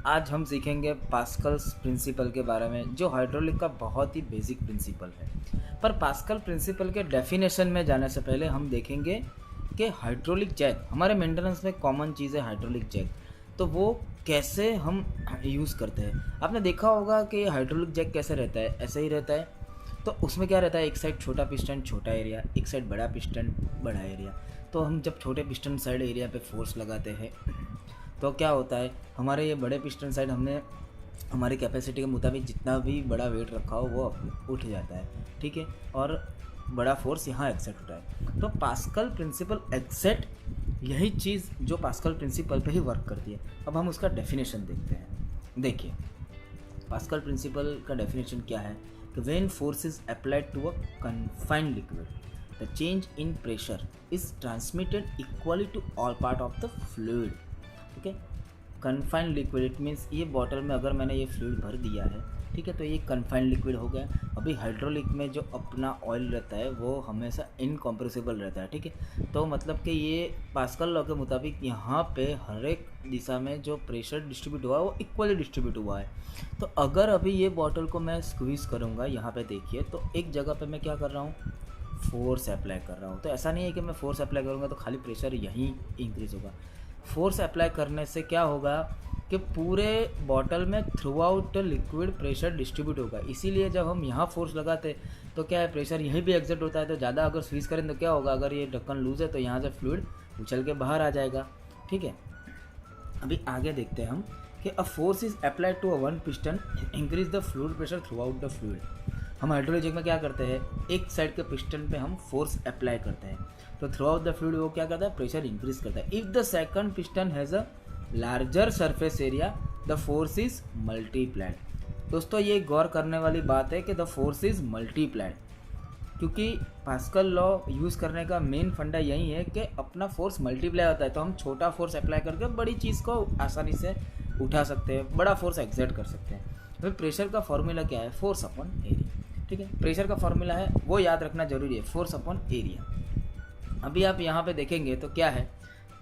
आज हम सीखेंगे पास्कल्स प्रिंसिपल के बारे में, जो हाइड्रोलिक का बहुत ही बेसिक प्रिंसिपल है। पर पास्कल प्रिंसिपल के डेफिनेशन में जाने से पहले हम देखेंगे कि हाइड्रोलिक जैक हमारे मेंटेनेंस में कॉमन चीज़ है। हाइड्रोलिक जैक तो वो कैसे हम यूज़ करते हैं। आपने देखा होगा कि हाइड्रोलिक जैक कैसे रहता है, ऐसे ही रहता है। तो उसमें क्या रहता है, एक साइड छोटा पिस्टन छोटा एरिया, एक साइड बड़ा पिस्टन बड़ा एरिया। तो हम जब छोटे पिस्टन साइड एरिया पे फोर्स लगाते हैं तो क्या होता है, हमारे ये बड़े पिस्टन साइड हमने हमारी कैपेसिटी के मुताबिक जितना भी बड़ा वेट रखा हो वो उठ जाता है, ठीक है, और बड़ा फोर्स यहाँ एक्सेट होता है। तो पास्कल प्रिंसिपल एक्सेट यही चीज़ जो पास्कल प्रिंसिपल पे ही वर्क करती है। अब हम उसका डेफिनेशन देखते हैं। देखिए, पास्कल प्रिंसिपल का डेफिनेशन क्या है कि when force is applied to a confined liquid the change in pressure is transmitted equally to all part of the fluid. Okay, confined liquid it means ये बॉटल में अगर मैंने ये फ्लूइड भर दिया है, ठीक है, तो ये कन्फाइंड लिक्विड हो गया। अभी हाइड्रोलिक में जो अपना ऑयल रहता है वो हमेशा इनकम्प्रेसिबल रहता है, ठीक है। तो मतलब कि ये पास्कल लॉ के मुताबिक यहाँ पे हर एक दिशा में जो प्रेशर डिस्ट्रीब्यूट हुआ है वो इक्वली डिस्ट्रीब्यूट हुआ है। तो अगर अभी ये बॉटल को मैं स्क्वीज़ करूँगा, यहाँ पे देखिए, तो एक जगह पे मैं क्या कर रहा हूँ, फोर्स अप्लाई कर रहा हूँ। तो ऐसा नहीं है कि मैं फोर्स अप्लाई करूँगा तो खाली प्रेशर यहीं इंक्रीज़ होगा। फोर्स अप्लाई करने से क्या होगा कि पूरे बॉटल में through out liquid pressure distribute होगा। इसीलिए जब हम यहाँ फोर्स लगाते तो क्या है, प्रेशर यहीं भी एग्जर्ट होता है। तो ज़्यादा अगर स्क्वीज़ करें तो क्या होगा, अगर ये ढक्कन लूज है तो यहाँ से फ्लूइड उछल के बाहर आ जाएगा, ठीक है। अभी आगे देखते हैं हम कि a force is applied to a one piston increase the fluid pressure throughout the fluid. हम हाइड्रोलिक जैक में क्या करते हैं, एक साइड के पिस्टन पे हम फोर्स अप्लाई करते हैं तो थ्रू आउट द फ्लूइड वो क्या करता है, प्रेशर इंक्रीज करता है। If the second piston has a larger surface area the force is multiplied. दोस्तों ये गौर करने वाली बात है कि द फोर्स इज मल्टीप्लाइड, क्योंकि पास्कल लॉ यूज़ करने का मेन फंडा यही है कि अपना फोर्स मल्टीप्लाई होता है। तो हम छोटा फोर्स अप्लाई करके बड़ी चीज़ को आसानी से उठा सकते हैं, बड़ा फोर्स एक्सर्ट कर सकते हैं। तो प्रेशर का फॉर्मूला क्या है, फोर्स अपॉन एरिया, ठीक है। प्रेशर का फॉर्मूला है वो याद रखना जरूरी है, फोर्स अपॉन एरिया। अभी आप यहाँ पे देखेंगे तो क्या है,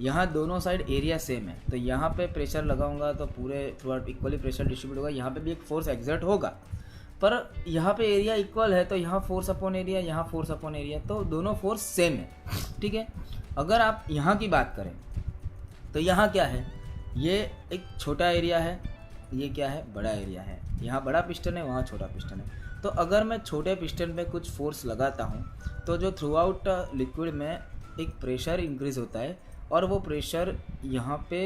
यहाँ दोनों साइड एरिया सेम है। तो यहाँ पे प्रेशर लगाऊंगा तो पूरे through out equally pressure distribute होगा। यहाँ पे भी एक फोर्स एक्सर्ट होगा, पर यहाँ पे एरिया इक्वल है तो यहाँ फोर्स अपॉन एरिया, यहाँ फोर्स अपॉन एरिया, तो दोनों फोर्स सेम है, ठीक है। अगर आप यहाँ की बात करें तो यहाँ क्या है, ये एक छोटा एरिया है, ये क्या है, बड़ा एरिया है। यहाँ बड़ा पिस्टन है, वहाँ छोटा पिस्टन है। तो अगर मैं छोटे पिस्टन पे कुछ फोर्स लगाता हूँ तो जो थ्रू आउट लिक्विड में एक प्रेशर इंक्रीज़ होता है, और वो प्रेशर यहाँ पे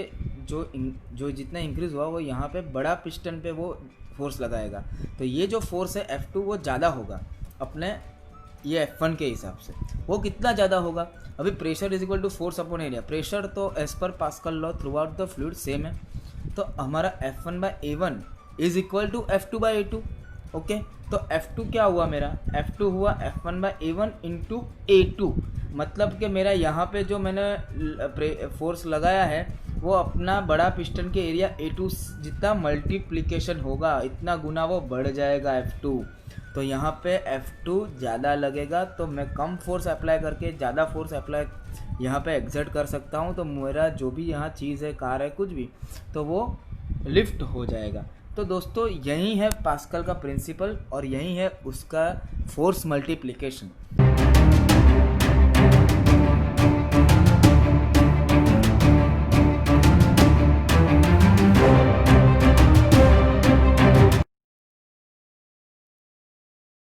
जो जितना इंक्रीज़ हुआ वो यहाँ पे बड़ा पिस्टन पे वो फोर्स लगाएगा। तो ये जो फोर्स है F2 वो ज़्यादा होगा अपने ये F1 के हिसाब से। वो कितना ज़्यादा होगा, अभी pressure is equal to force upon area. Pressure तो as per Pascal law throughout the fluid same है, तो हमारा F1/A1 is equal to F2/A2। Okay, तो F2 क्या हुआ मेरा, F2 हुआ F1/A1 इंटू A2। मतलब कि मेरा यहाँ पे जो मैंने फोर्स लगाया है वो अपना बड़ा पिस्टन के एरिया A2 जितना मल्टीप्लिकेशन होगा, इतना गुना वो बढ़ जाएगा F2। तो यहाँ पे F2 ज़्यादा लगेगा, तो मैं कम फोर्स अप्लाई करके ज़्यादा फोर्स अप्लाई यहाँ पे एक्सर्ट कर सकता हूँ। तो मेरा जो भी यहाँ चीज़ है, कार है, कुछ भी, तो वो लिफ्ट हो जाएगा। तो दोस्तों यही है पास्कल का प्रिंसिपल और यही है उसका फोर्स मल्टीप्लिकेशन।